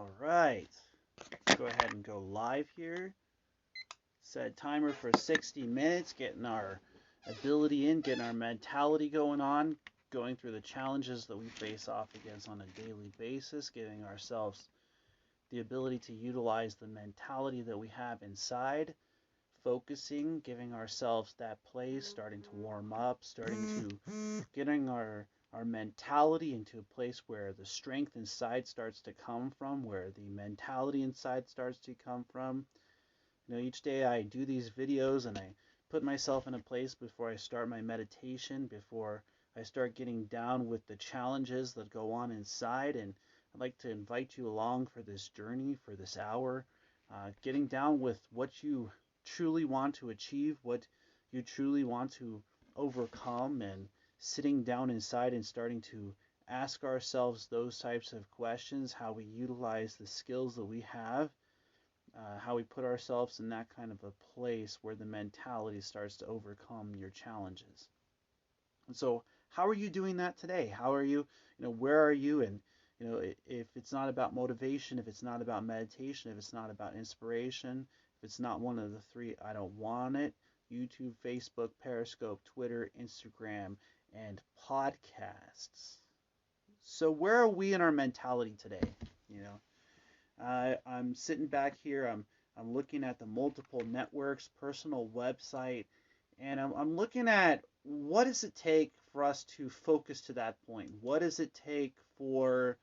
All right. Go ahead and go live here. Set timer for 60 minutes, getting our ability in, getting our mentality going on, going through the challenges that we face off against on a daily basis, giving ourselves the ability to utilize the mentality that we have inside, focusing, giving ourselves that place, starting to warm up, starting to getting our mentality into a place where the strength inside starts to come from, where the mentality inside starts to come from. Each day I do these videos and I put myself in a place before I start my meditation, before I start getting down with the challenges that go on inside. And I'd like to invite you along for this journey, for this hour, getting down with what you truly want to achieve, what you truly want to overcome, and sitting down inside and starting to ask ourselves those types of questions, how we utilize the skills that we have, how we put ourselves in that kind of a place where the mentality starts to overcome your challenges. And so, how are you doing that today? How are you, where are you? And, if it's not about motivation, if it's not about meditation, if it's not about inspiration, if it's not one of the three, I don't want it. YouTube, Facebook, Periscope, Twitter, Instagram, and podcasts. So, where are we in our mentality today? You know, I'm sitting back here. I'm looking at the multiple networks, personal website, and I'm looking at what does it take for us to focus to that point? What does it take for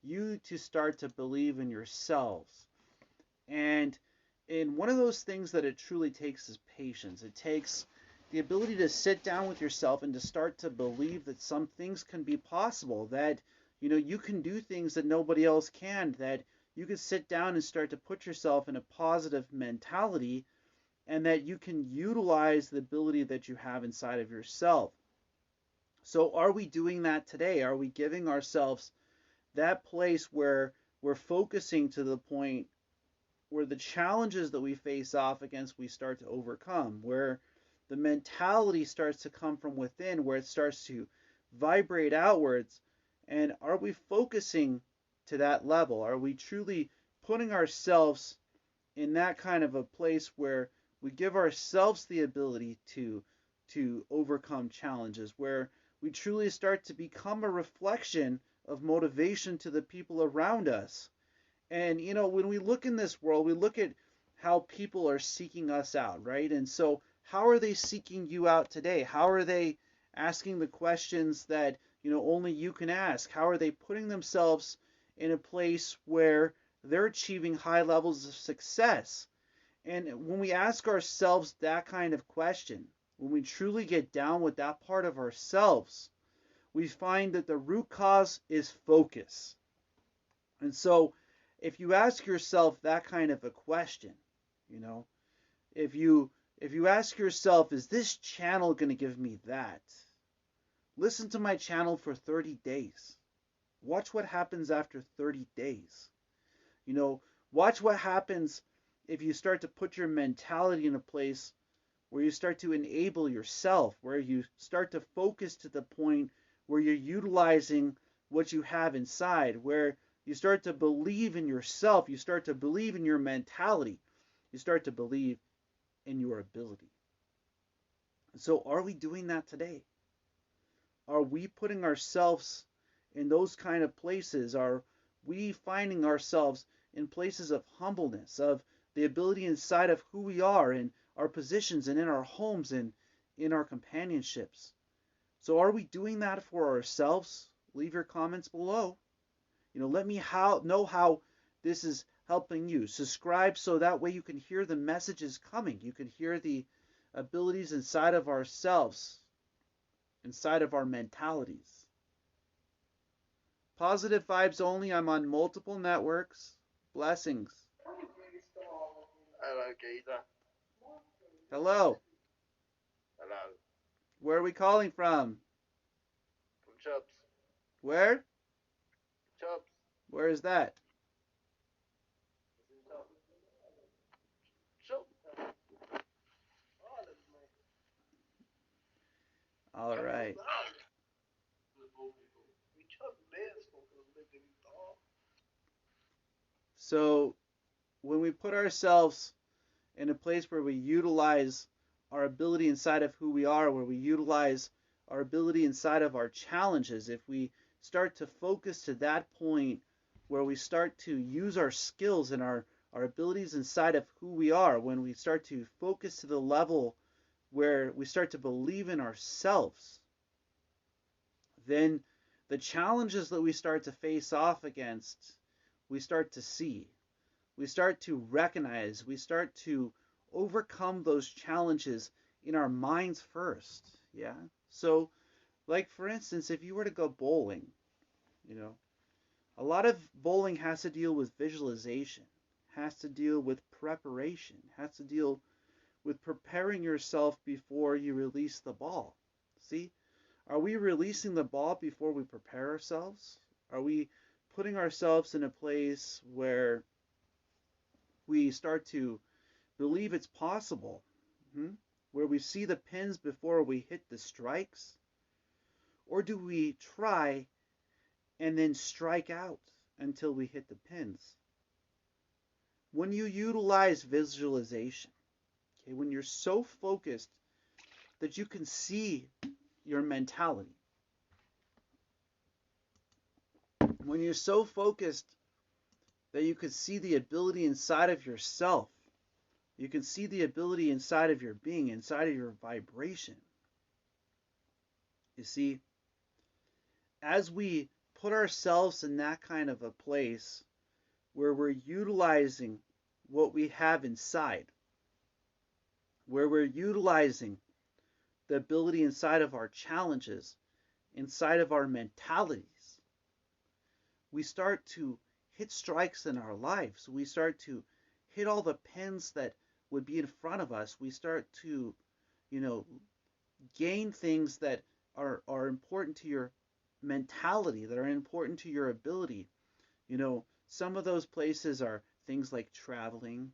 you to start to believe in yourselves? And one of those things that it truly takes is patience. It takes the ability to sit down with yourself and to start to believe that some things can be possible, that you can do things that nobody else can, that you can sit down and start to put yourself in a positive mentality, and that you can utilize the ability that you have inside of yourself. So are we doing that today? Are we giving ourselves that place where we're focusing to the point where the challenges that we face off against we start to overcome, where the mentality starts to come from within, where it starts to vibrate outwards? And are we focusing to that level? Are we truly putting ourselves in that kind of a place where we give ourselves the ability to overcome challenges, where we truly start to become a reflection of motivation to the people around us? And when we look in this world, we look at how people are seeking us out, right? And so how are they seeking you out today? How are they asking the questions that only you can ask? How are they putting themselves in a place where they're achieving high levels of success? And when we ask ourselves that kind of question, when we truly get down with that part of ourselves, we find that the root cause is focus. And so if you ask yourself that kind of a question, if you ask yourself, is this channel going to give me that? Listen to my channel for 30 days. Watch what happens after 30 days. Watch what happens if you start to put your mentality in a place where you start to enable yourself, where you start to focus to the point where you're utilizing what you have inside, where you start to believe in yourself, you start to believe in your mentality, you start to believe in your ability. So are we doing that today? Are we putting ourselves in those kind of places? Are we finding ourselves in places of humbleness, of the ability inside of who we are, in our positions and in our homes and in our companionships? So are we doing that for ourselves? Leave your comments below. Let me know how this is helping you. Subscribe so that way you can hear the messages coming. You can hear the abilities inside of ourselves, inside of our mentalities. Positive vibes only. I'm on multiple networks. Blessings. Hello, geezer. Hello. Hello. Where are we calling from? From Chubbs. Where? Chubbs. Where is that? Chubbs. All right. So when we put ourselves in a place where we utilize our ability inside of who we are, where we utilize our ability inside of our challenges, if we start to focus to that point where we start to use our skills and our abilities inside of who we are, when we start to focus to the level where we start to believe in ourselves, then the challenges that we start to face off against, we start to see. We start to recognize, we start to overcome those challenges in our minds first. Yeah. So, like for instance, if you were to go bowling, you know, a lot of bowling has to deal with visualization, has to deal with preparation, has to deal with preparing yourself before you release the ball. See, are we releasing the ball before we prepare ourselves? Are we putting ourselves in a place where we start to believe it's possible, where we see the pins before we hit the strikes? Or do we try and then strike out until we hit the pins? When you utilize visualization, okay, when you're so focused that you can see your mentality, when you're so focused that you can see the ability inside of yourself, you can see the ability inside of your being, inside of your vibration. You see, as we put ourselves in that kind of a place where we're utilizing what we have inside, where we're utilizing the ability inside of our challenges, inside of our mentalities, we start to hit strikes in our lives. We start to hit all the pins that would be in front of us. We start to, gain things that are important to your mentality, that are important to your ability. Some of those places are things like traveling,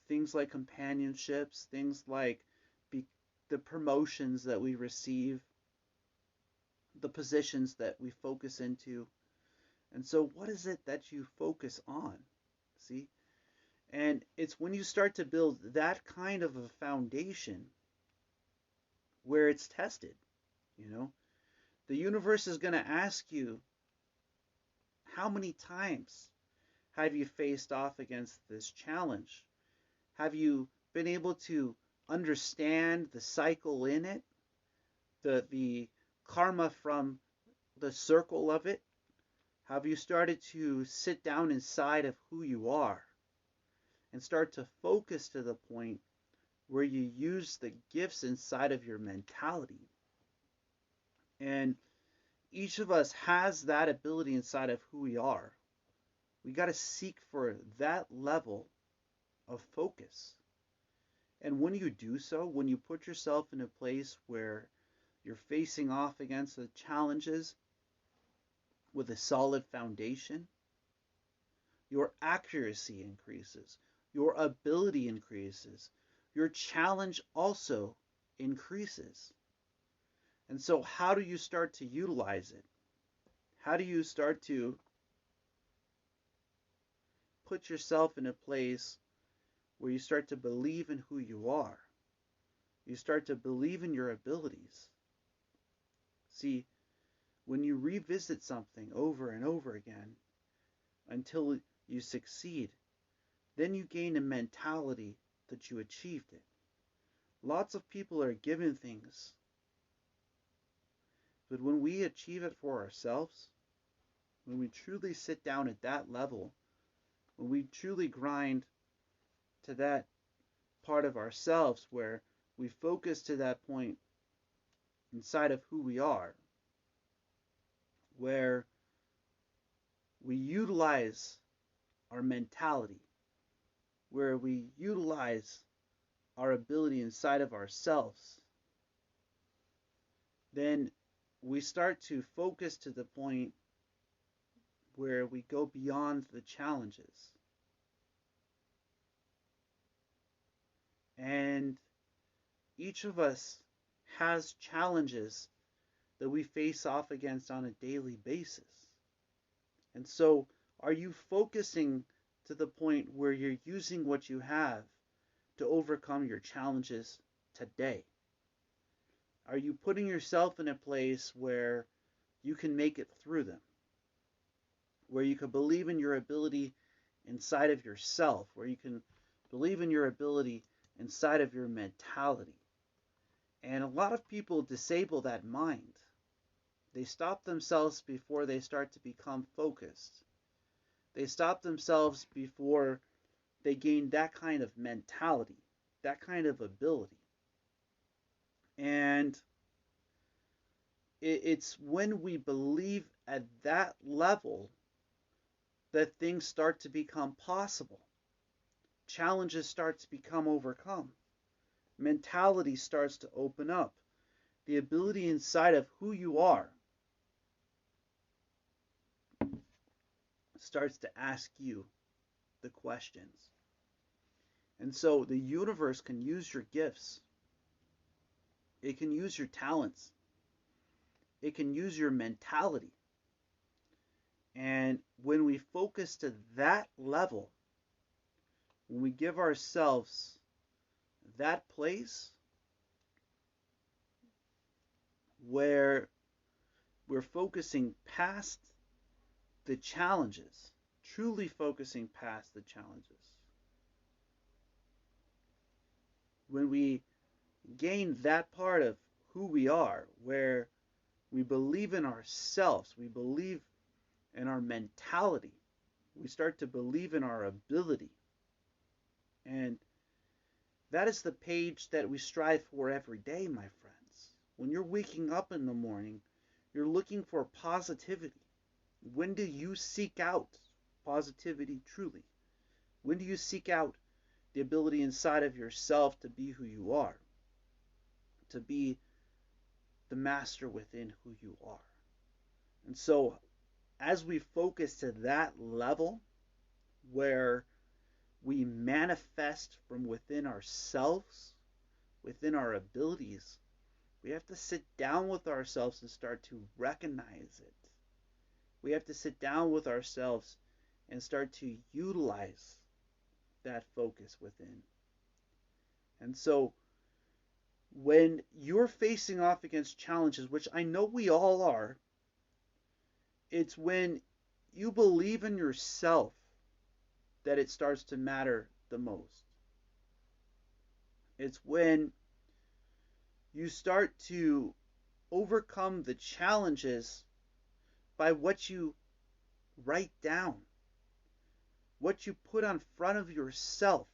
things like companionships, things like the promotions that we receive, the positions that we focus into. And so what is it that you focus on? See? And it's when you start to build that kind of a foundation where it's tested. The universe is going to ask you, how many times have you faced off against this challenge? Have you been able to understand the cycle in it, the karma from the circle of it? Have you started to sit down inside of who you are and start to focus to the point where you use the gifts inside of your mentality? And each of us has that ability inside of who we are. We got to seek for that level of focus. And when you do so, when you put yourself in a place where you're facing off against the challenges with a solid foundation, your accuracy increases, your ability increases, your challenge also increases. And so how do you start to utilize it? How do you start to put yourself in a place where you start to believe in who you are? You start to believe in your abilities. See, when you revisit something over and over again until you succeed, then you gain a mentality that you achieved it. Lots of people are given things, but when we achieve it for ourselves, when we truly sit down at that level, when we truly grind to that part of ourselves where we focus to that point inside of who we are, where we utilize our mentality, where we utilize our ability inside of ourselves, then we start to focus to the point where we go beyond the challenges. And each of us has challenges that we face off against on a daily basis. And so, are you focusing to the point where you're using what you have to overcome your challenges today? Are you putting yourself in a place where you can make it through them? Where you can believe in your ability inside of yourself, where you can believe in your ability inside of your mentality. And a lot of people disable that mind. They stop themselves before they start to become focused. They stop themselves before they gain that kind of mentality, that kind of ability. And it's when we believe at that level that things start to become possible. Challenges start to become overcome. Mentality starts to open up. The ability inside of who you are starts to ask you the questions. And so the universe can use your gifts. It can use your talents. It can use your mentality. And when we focus to that level, when we give ourselves that place where we're focusing past the challenges, truly focusing past the challenges, when we gain that part of who we are, where we believe in ourselves, we believe in our mentality, we start to believe in our ability. And that is the page that we strive for every day, my friends. When you're waking up in the morning, you're looking for positivity. When do you seek out positivity truly? When do you seek out the ability inside of yourself to be who you are? To be the master within who you are. And so, as we focus to that level where we manifest from within ourselves, within our abilities, we have to sit down with ourselves and start to recognize it. We have to sit down with ourselves and start to utilize that focus within. And so, when you're facing off against challenges, which I know we all are, it's when you believe in yourself that it starts to matter the most. It's when you start to overcome the challenges by what you write down, what you put on front of yourself.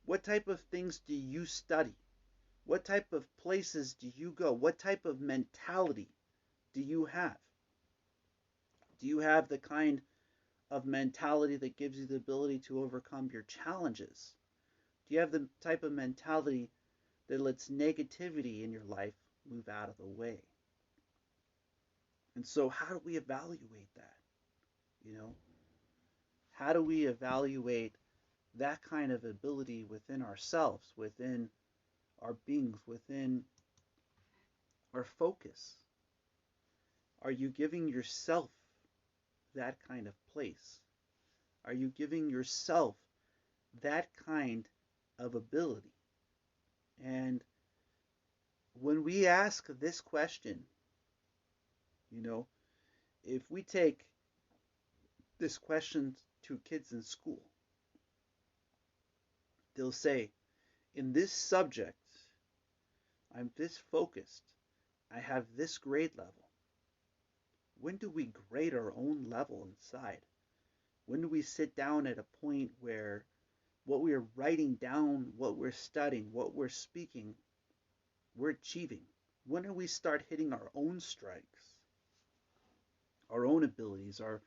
What type of things do you study? What type of places do you go? What type of mentality do you have? Do you have the kind of mentality that gives you the ability to overcome your challenges? Do you have the type of mentality that lets negativity in your life move out of the way? And so how do we evaluate that? How do we evaluate that kind of ability within ourselves, within our beings, within our focus? Are you giving yourself that kind of place? Are you giving yourself that kind of ability? And when we ask this question, if we take this question to kids in school, they'll say, in this subject, I'm this focused. I have this grade level. When do we grade our own level inside? When do we sit down at a point where what we're writing down, what we're studying, what we're speaking, we're achieving? When do we start hitting our own strikes, our own abilities, our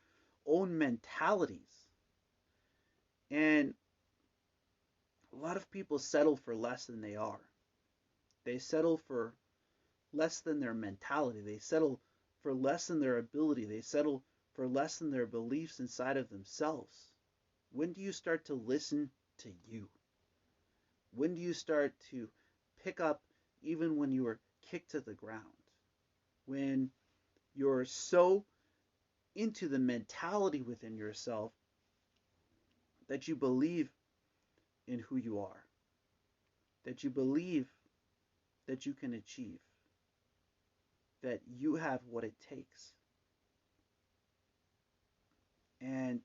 own mentalities? And a lot of people settle for less than they are. They settle for less than their mentality. They settle for less than their ability. They settle for less than their beliefs inside of themselves. When do you start to listen to you? When do you start to pick up even when you are kicked to the ground? When you're so into the mentality within yourself that you believe in who you are, that you believe that you can achieve, that you have what it takes. And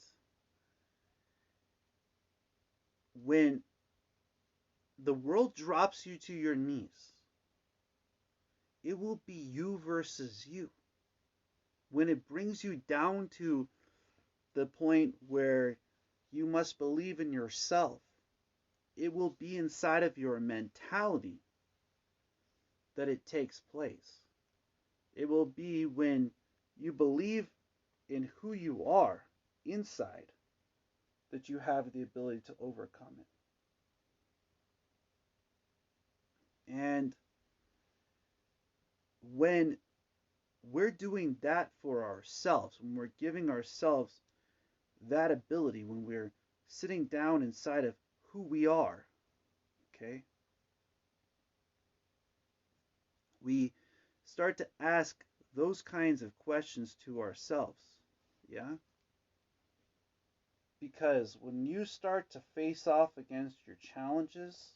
when the world drops you to your knees, it will be you versus you. When it brings you down to the point where you must believe in yourself, it will be inside of your mentality that it takes place. It will be when you believe in who you are inside that you have the ability to overcome it. And when we're doing that for ourselves, when we're giving ourselves that ability, when we're sitting down inside of who we are, okay, we start to ask those kinds of questions to ourselves, yeah? Because when you start to face off against your challenges,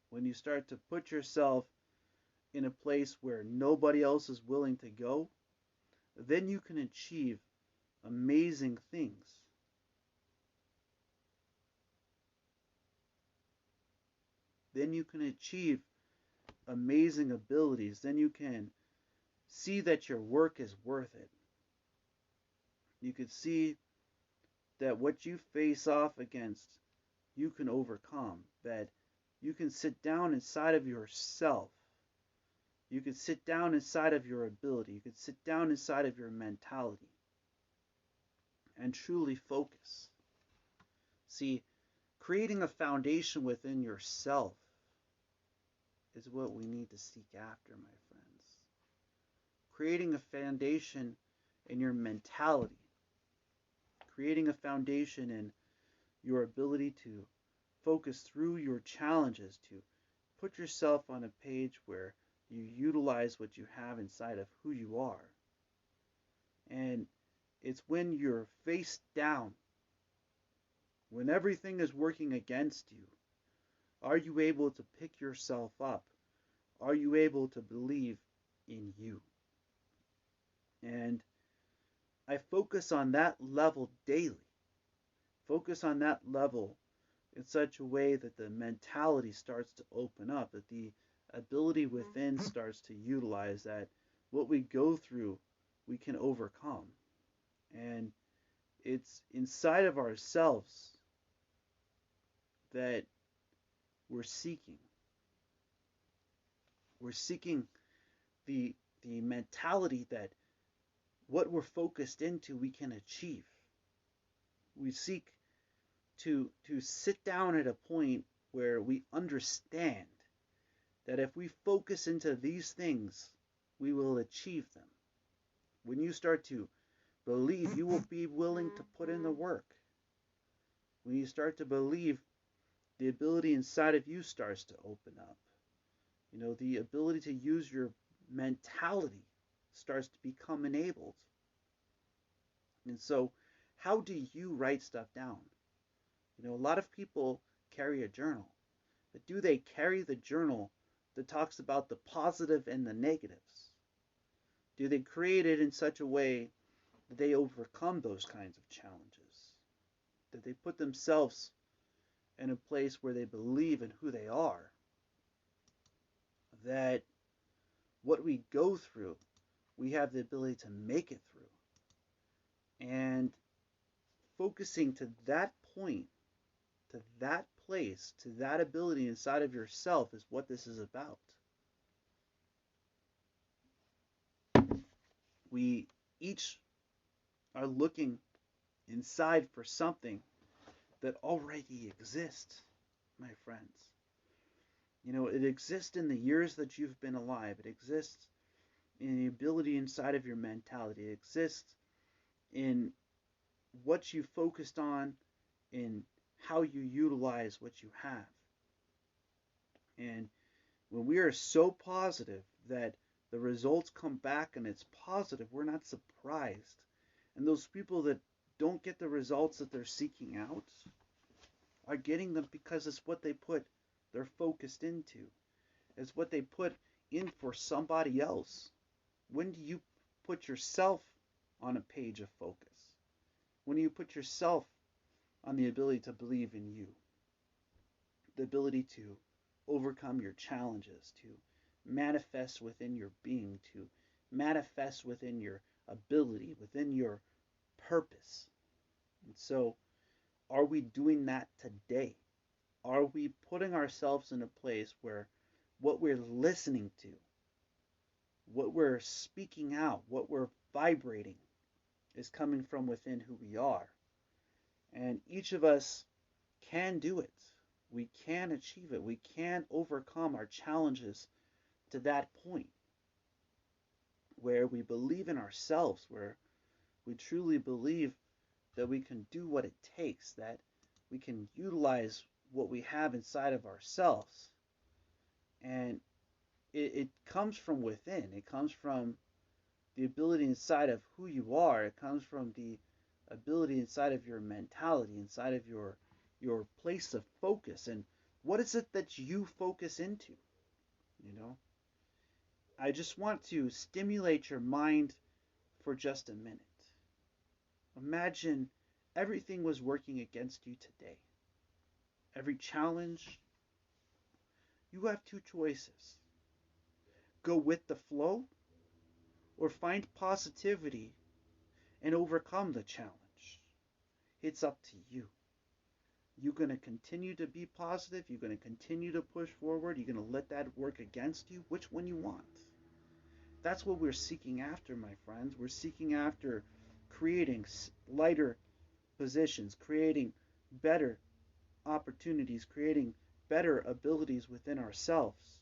when you start to put yourself in a place where nobody else is willing to go, then you can achieve amazing things. Then you can achieve amazing abilities. Then you can see that your work is worth it. You can see that what you face off against, you can overcome. That you can sit down inside of yourself. You can sit down inside of your ability. You can sit down inside of your mentality and truly focus. See, creating a foundation within yourself is what we need to seek after, my friends. Creating a foundation in your mentality. Creating a foundation in your ability to focus through your challenges, to put yourself on a page where you utilize what you have inside of who you are. And it's when you're face down, when everything is working against you, are you able to pick yourself up? Are you able to believe in you? And I focus on that level daily. Focus on that level in such a way that the mentality starts to open up, that the ability within starts to utilize, that what we go through, we can overcome. And it's inside of ourselves that we're seeking. We're seeking the mentality that what we're focused into, we can achieve. We seek to sit down at a point where we understand that if we focus into these things, we will achieve them. When you start to believe, you will be willing to put in the work. When you start to believe, the ability inside of you starts to open up. You know, the ability to use your mentality starts to become enabled. And so, how do you write stuff down? You know, a lot of people carry a journal, but do they carry the journal that talks about the positive and the negatives? Do they create it in such a way that they overcome those kinds of challenges? That they put themselves in a place where they believe in who they are? That what we go through, we have the ability to make it through. And focusing to that point, to that place, to that ability inside of yourself is what this is about. We each are looking inside for something that already exists, my friends. You know, it exists in the years that you've been alive. It exists in the ability inside of your mentality. It exists in what you focused on, in how you utilize what you have. And when we are so positive that the results come back and it's positive, we're not surprised. And those people that don't get the results that they're seeking out are getting them because it's what they put their focused into. It's what they put in for somebody else. When do you put yourself on a page of focus? When do you put yourself on the ability to believe in you? The ability to overcome your challenges, to manifest within your being, to manifest within your ability, within your purpose. And so, are we doing that today? Are we putting ourselves in a place where what we're listening to, what we're speaking out, what we're vibrating is coming from within who we are? And each of us can do it. We can achieve it. We can overcome our challenges to that point where we believe in ourselves, where we truly believe that we can do what it takes, that we can utilize what we have inside of ourselves. And it comes from within. It comes from the ability inside of who you are. It comes from the ability inside of your mentality, inside of your place of focus. And what is it that you focus into? You know, I just want to stimulate your mind for just a minute. Imagine everything was working against you today. Every challenge. You have two choices. Go with the flow or find positivity and overcome the challenge. It's up to you. You're going to continue to be positive. You're going to continue to push forward. You're going to let that work against you. Which one you want? That's what we're seeking after, my friends. We're seeking after creating lighter positions, creating better opportunities, creating better abilities within ourselves,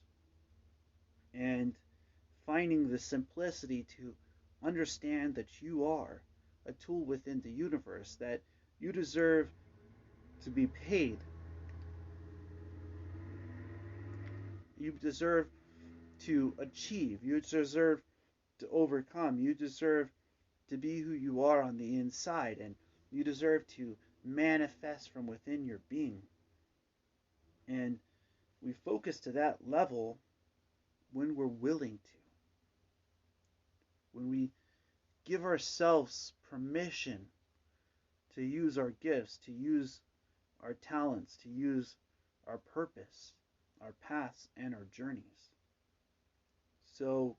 and finding the simplicity to understand that you are a tool within the universe, that you deserve to be paid. You deserve to achieve. You deserve to overcome. You deserve to be who you are on the inside, and you deserve to manifest from within your being. And we focus to that level when we're willing to. When we give ourselves permission to use our gifts, to use our talents, to use our purpose, our paths, and our journeys. So,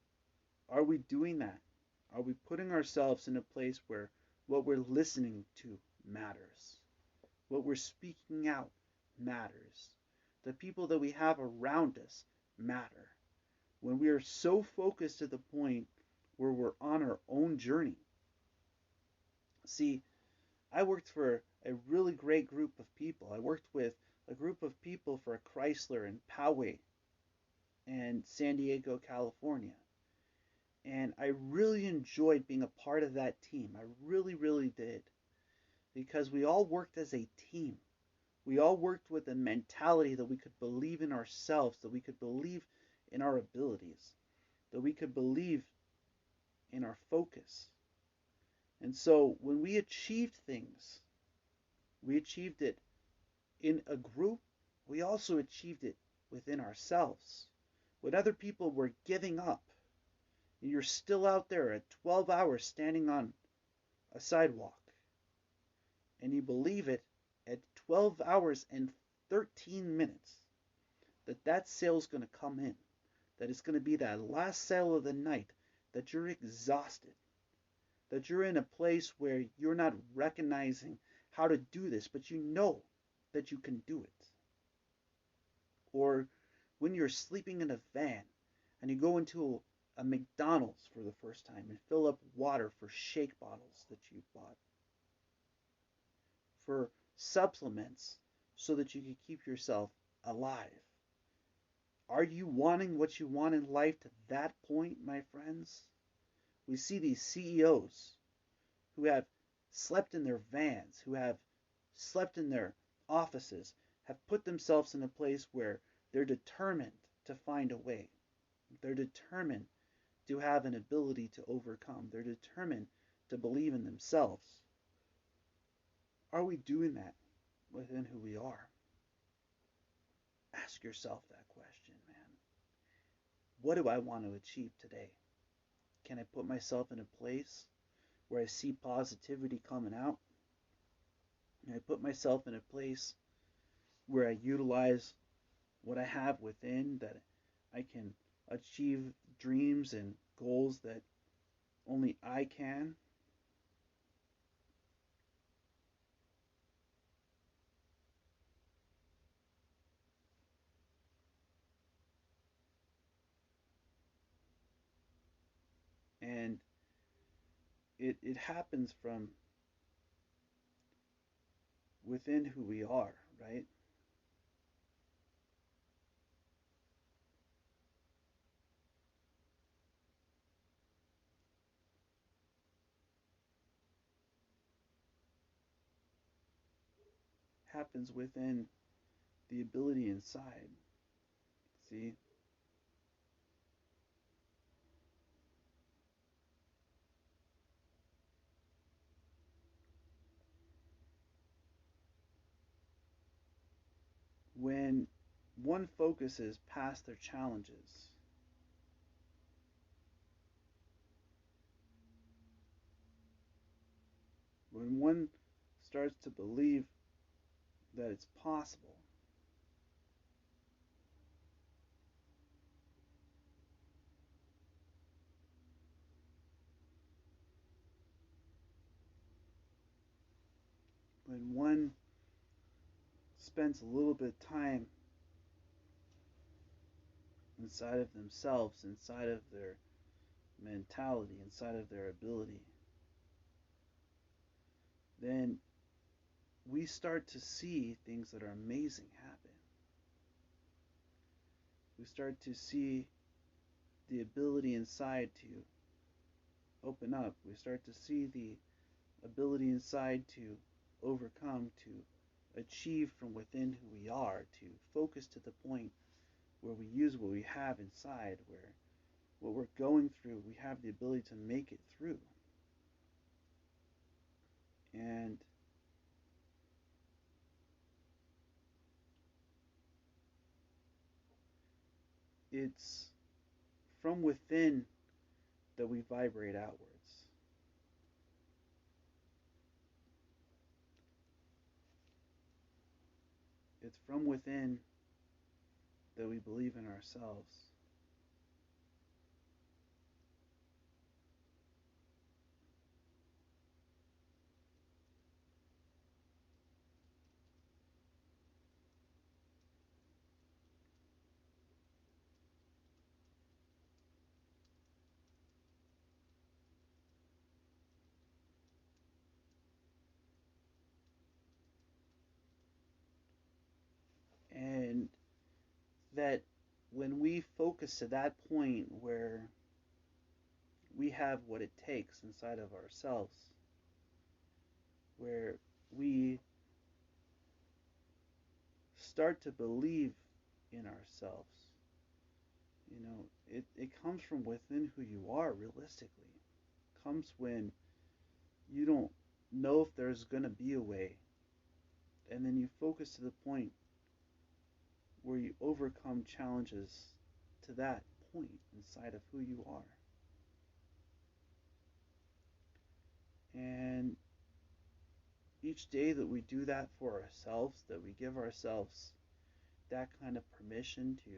are we doing that? Are we putting ourselves in a place where what we're listening to matters? What we're speaking out matters. The people that we have around us matter. When we are so focused to the point where we're on our own journey. See, I worked for a really great group of people. I worked with a group of people for Chrysler and Poway and San Diego, California. And I really enjoyed being a part of that team. I really, really did. Because we all worked as a team. We all worked with a mentality that we could believe in ourselves, that we could believe in our abilities, that we could believe in our focus. And so when we achieved things, we achieved it in a group. We also achieved it within ourselves. When other people were giving up, and you're still out there at 12 hours standing on a sidewalk, and you believe it at 12 hours and 13 minutes that sale's going to come in, that it's going to be that last sale of the night, that you're exhausted, that you're in a place where you're not recognizing how to do this, but you know that you can do it. Or when you're sleeping in a van and you go into a McDonald's for the first time and fill up water for shake bottles that you bought, for supplements so that you can keep yourself alive. Are you wanting what you want in life to that point, my friends? We see these CEOs who have slept in their vans, who have slept in their offices, have put themselves in a place where they're determined to find a way. They're determined to have an ability to overcome. They're determined to believe in themselves. Are we doing that within who we are? Ask yourself that question, man. What do I want to achieve today? Can I put myself in a place where I see positivity coming out? Can I put myself in a place where I utilize what I have within, that I can achieve dreams and goals that only I can? And it happens from within who we are, right? Happens within the ability inside. See? When one focuses past their challenges, when one starts to believe that it's possible, when one spends a little bit of time inside of themselves, inside of their mentality, inside of their ability, then we start to see things that are amazing happen. We start to see the ability inside to open up. We start to see the ability inside to overcome, to achieve from within who we are, to focus to the point where we use what we have inside, where what we're going through, we have the ability to make it through. And it's from within that we vibrate outwards. It's from within that we believe in ourselves. And that when we focus to that point where we have what it takes inside of ourselves, where we start to believe in ourselves, it comes from within who you are realistically. It comes when you don't know if there's going to be a way, and then you focus to the point where you overcome challenges to that point inside of who you are. And each day that we do that for ourselves, that we give ourselves that kind of permission to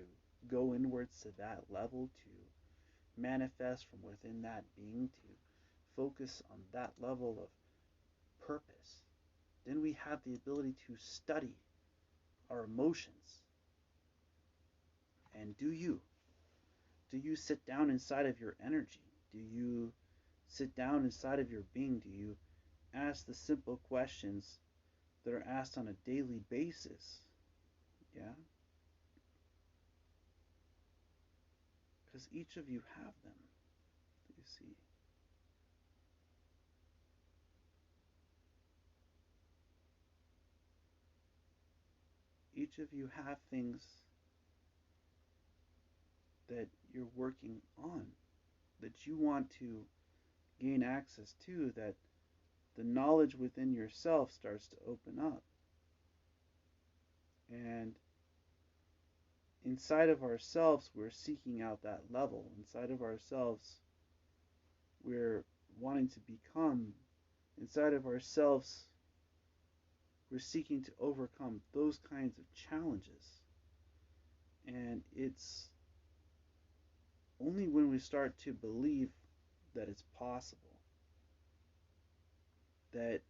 go inwards to that level, to manifest from within that being, to focus on that level of purpose, then we have the ability to study our emotions. And do you? Do you sit down inside of your energy? Do you sit down inside of your being? Do you ask the simple questions that are asked on a daily basis? Yeah? Because each of you have them, you see. Each of you have things that you're working on, that you want to gain access to, that the knowledge within yourself starts to open up. And inside of ourselves, we're seeking out that level. Inside of ourselves, we're wanting to become. Inside of ourselves, we're seeking to overcome those kinds of challenges. And it's only when we start to believe that it's possible, that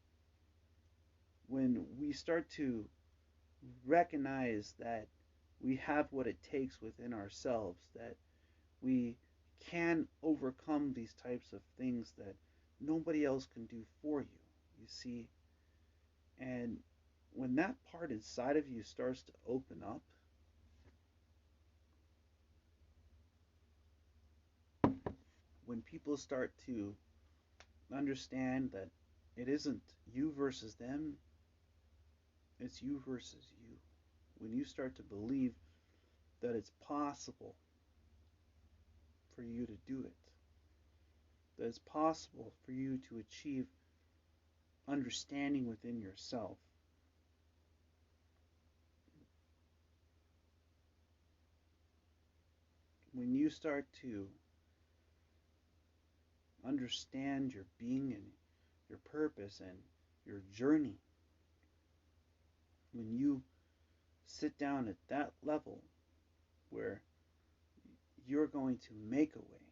when we start to recognize that we have what it takes within ourselves, that we can overcome these types of things that nobody else can do for you, you see. And when that part inside of you starts to open up, when people start to understand that it isn't you versus them, it's you versus you. When you start to believe that it's possible for you to do it, that it's possible for you to achieve understanding within yourself, when you start to understand your being and your purpose and your journey, when you sit down at that level where you're going to make a way,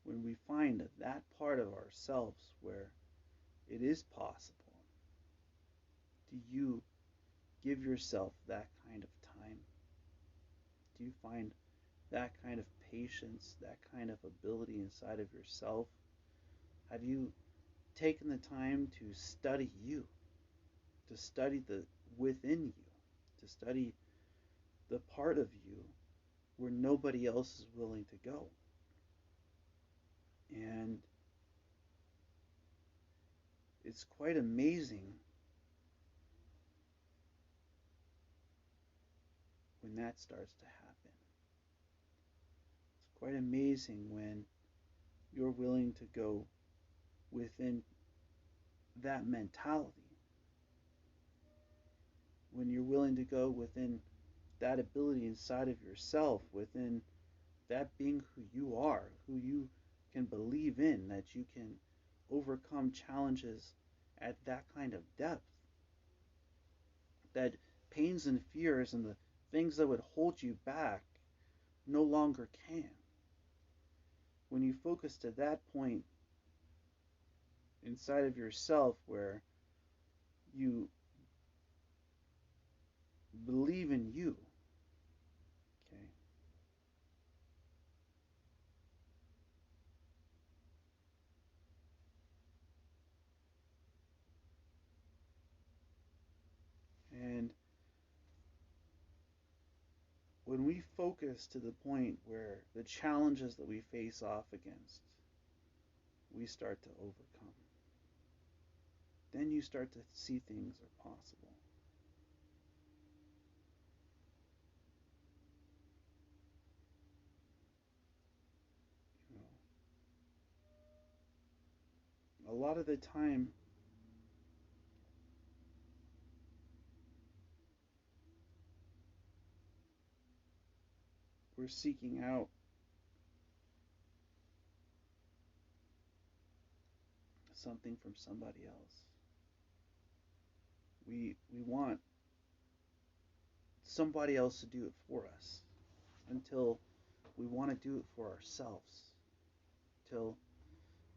when we find that part of ourselves where it is possible, do you give yourself that kind of time? Do you find that kind of patience, that kind of ability inside of yourself? Have you taken the time to study you, to study the within you, to study the part of you where nobody else is willing to go? And it's quite amazing when that starts to happen. It's quite amazing when you're willing to go within that mentality, when you're willing to go within that ability inside of yourself, within that being who you are, who you can believe in, that you can overcome challenges at that kind of depth, that pains and fears and the things that would hold you back no longer can. When you focus to that point inside of yourself where you believe in you, okay, and when we focus to the point where the challenges that we face off against, we start to overcome, then you start to see things are possible. You know, a lot of the time, we're seeking out something from somebody else. We want somebody else to do it for us until we want to do it for ourselves, till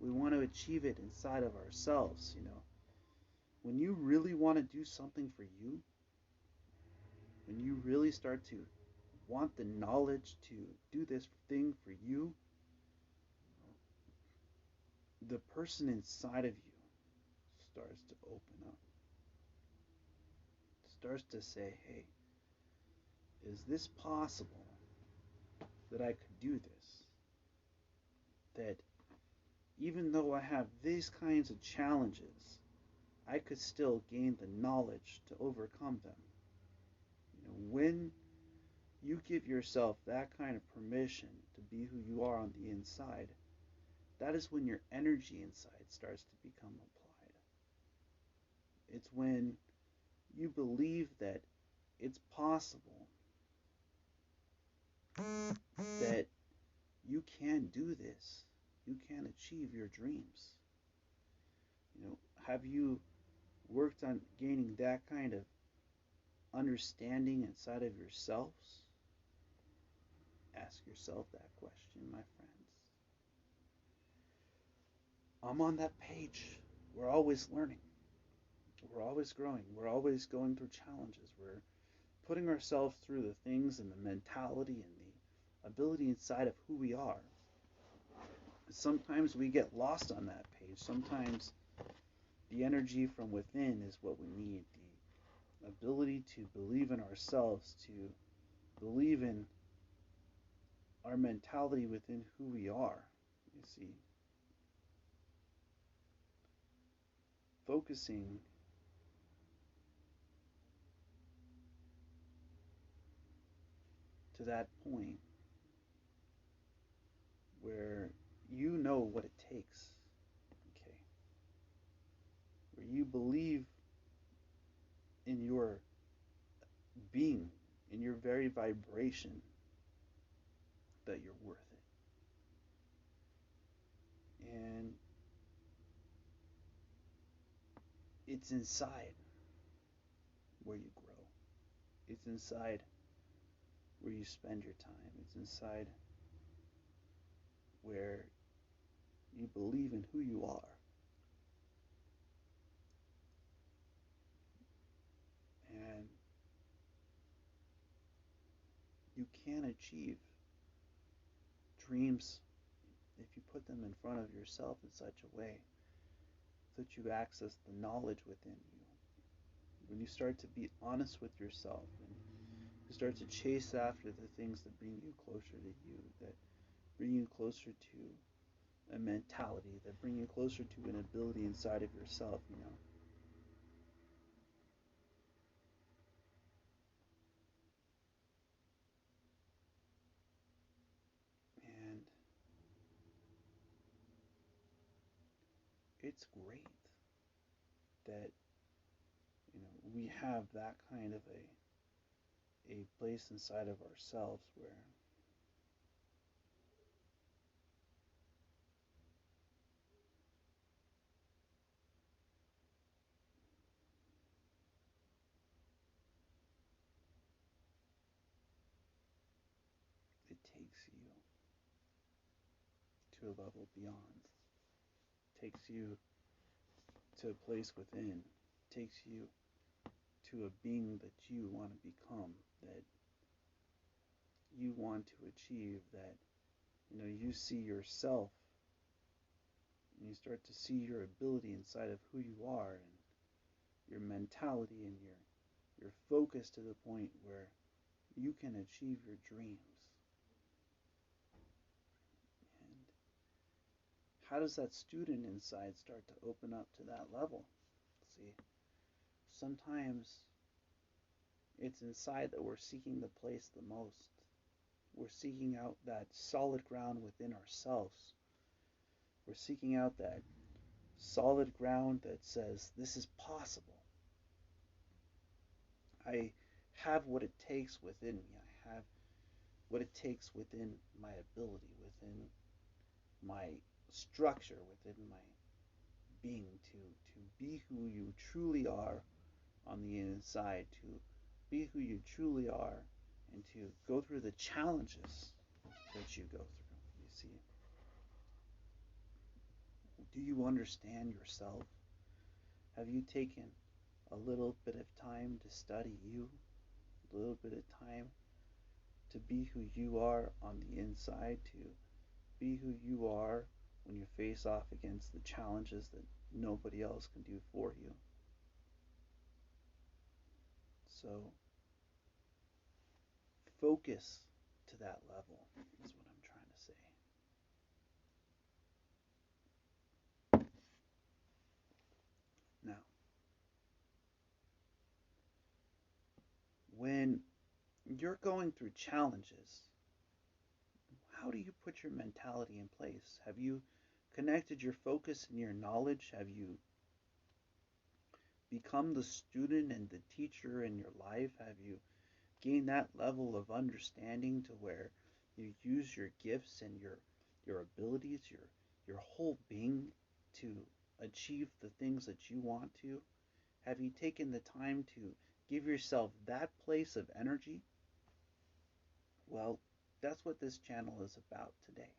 we want to achieve it inside of ourselves. You know, when you really want to do something for you, when you really start to want the knowledge to do this thing for you, the person inside of you starts to open up, starts to say, hey, is this possible that I could do this? That even though I have these kinds of challenges, I could still gain the knowledge to overcome them. You know, when you give yourself that kind of permission to be who you are on the inside, that is when your energy inside starts to become applied. It's when you believe that it's possible, that you can do this, you can achieve your dreams. Have you worked on gaining that kind of understanding inside of yourselves? Ask yourself that question, my friends. I'm on that page. We're always learning. We're always growing. We're always going through challenges. We're putting ourselves through the things and the mentality and the ability inside of who we are. Sometimes we get lost on that page. Sometimes the energy from within is what we need. The ability to believe in ourselves, to believe in our mentality within who we are. You see, focusing to that point where you know what it takes, okay, where you believe in your being, in your very vibration, that you're worth it. And it's inside where you grow. It's inside where you spend your time. It's inside where you believe in who you are. And you can achieve dreams if you put them in front of yourself in such a way that you access the knowledge within you. When you start to be honest with yourself and you start to chase after the things that bring you closer to you, that bring you closer to a mentality, that bring you closer to an ability inside of yourself, And it's great that, we have that kind of a place inside of ourselves where it takes you to a level beyond, takes you to a place within, takes you to a being that you want to become, that you want to achieve, that you see yourself and you start to see your ability inside of who you are and your mentality and your focus to the point where you can achieve your dreams. And how does that student inside start to open up to that level? See, sometimes it's inside that we're seeking the place the most. We're seeking out that solid ground within ourselves. We're seeking out that solid ground that says, this is possible. I have what it takes within me. I have what it takes within my ability, within my structure, within my being to be who you truly are on the inside, to be who you truly are, and to go through the challenges that you go through. You see, do you understand yourself? Have you taken a little bit of time to study you, a little bit of time to be who you are on the inside, to be who you are when you face off against the challenges that nobody else can do for you? So focus to that level is what I'm trying to say. Now, when when you're going through challenges, how do you put your mentality in place? Have you connected your focus and your knowledge? Have you become the student and the teacher in your life? Have you gained that level of understanding to where you use your gifts and your abilities, your whole being to achieve the things that you want to? Have you taken the time to give yourself that place of energy? Well, that's what this channel is about today.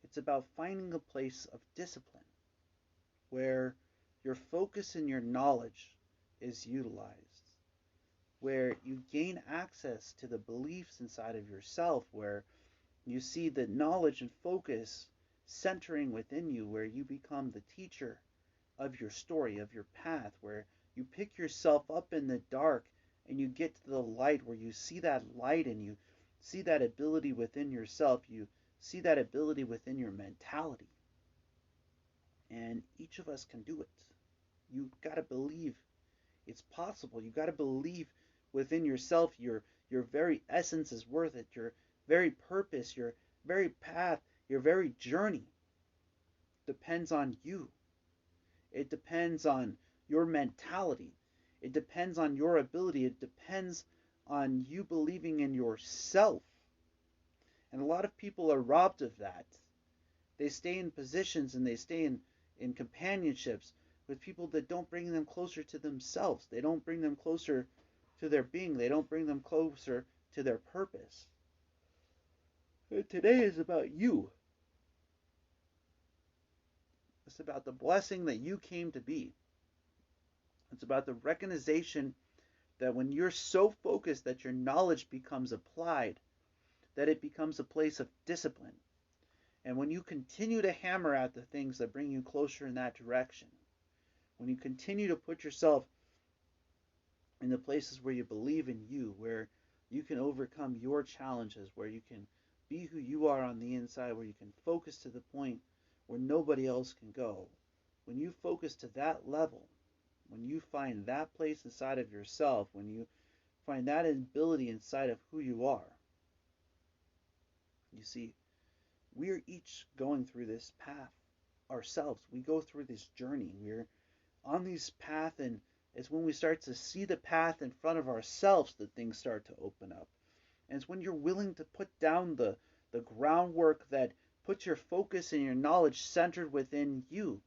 It's about finding a place of discipline where your focus and your knowledge is utilized, where you gain access to the beliefs inside of yourself, where you see the knowledge and focus centering within you, where you become the teacher of your story, of your path, where you pick yourself up in the dark and you get to the light, where you see that light and you see that ability within yourself, you see that ability within your mentality. And each of us can do it. You got to believe it's possible. You got to believe within yourself your very essence is worth it. Your very purpose, your very path, your very journey depends on you. It depends on your mentality. It depends on your ability. It depends on you believing in yourself. And a lot of people are robbed of that. They stay in positions and they stay in companionships with people that don't bring them closer to themselves. They don't bring them closer to their being. They don't bring them closer to their purpose. And today is about you. It's about the blessing that you came to be. It's about the recognition that when you're so focused that your knowledge becomes applied, that it becomes a place of discipline. And when you continue to hammer at the things that bring you closer in that direction, when you continue to put yourself in the places where you believe in you, where you can overcome your challenges, where you can be who you are on the inside, where you can focus to the point where nobody else can go, when you focus to that level, when you find that place inside of yourself, when you find that ability inside of who you are, you see, we're each going through this path ourselves. We go through this journey. We're on this path, and it's when we start to see the path in front of ourselves that things start to open up. And it's when you're willing to put down the groundwork that puts your focus and your knowledge centered within you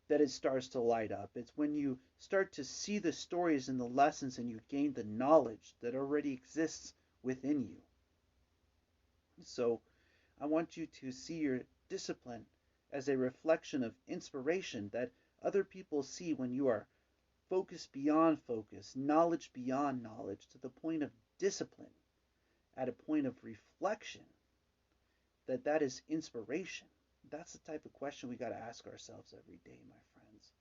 that it starts to light up. It's when you start to see the stories and the lessons and you gain the knowledge that already exists within you. So I want you to see your discipline as a reflection of inspiration that other people see when you are focus beyond focus, knowledge beyond knowledge, to the point of discipline, at a point of reflection, that is inspiration. That's the type of question we got to ask ourselves every day, my friends.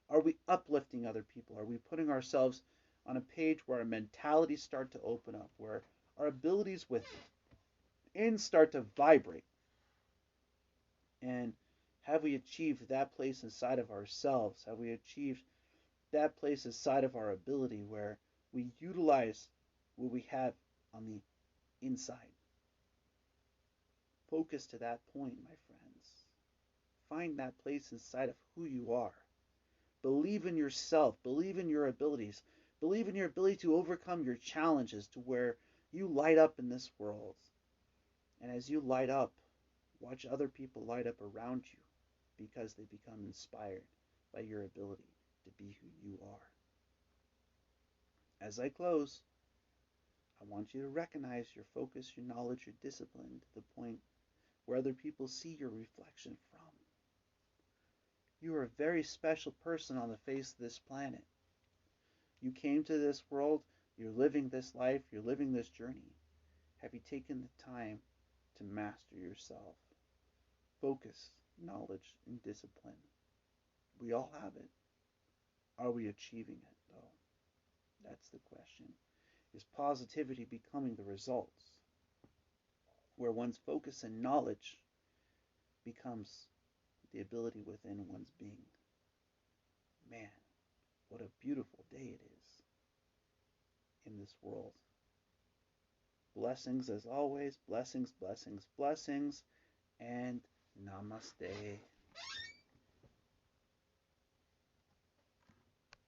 Are we uplifting other people? Are we putting ourselves on a page where our mentalities start to open up, where our abilities within start to vibrate? And have we achieved that place inside of ourselves? Have we achieved that place inside of our ability where we utilize what we have on the inside? Focus to that point, my friends. Find that place inside of who you are. Believe in yourself. Believe in your abilities. Believe in your ability to overcome your challenges to where you light up in this world. And as you light up, watch other people light up around you because they become inspired by your ability to be who you are. As I close, I want you to recognize your focus, your knowledge, your discipline to the point where other people see your reflection from. You are a very special person on the face of this planet. You came to this world, you're living this life, you're living this journey. Have you taken the time to master yourself? Focus, knowledge, and discipline. We all have it. Are we achieving it, though? That's the question. Is positivity becoming the results? Where one's focus and knowledge becomes the ability within one's being. Man, what a beautiful day it is in this world. Blessings as always. Blessings, blessings, blessings. And namaste.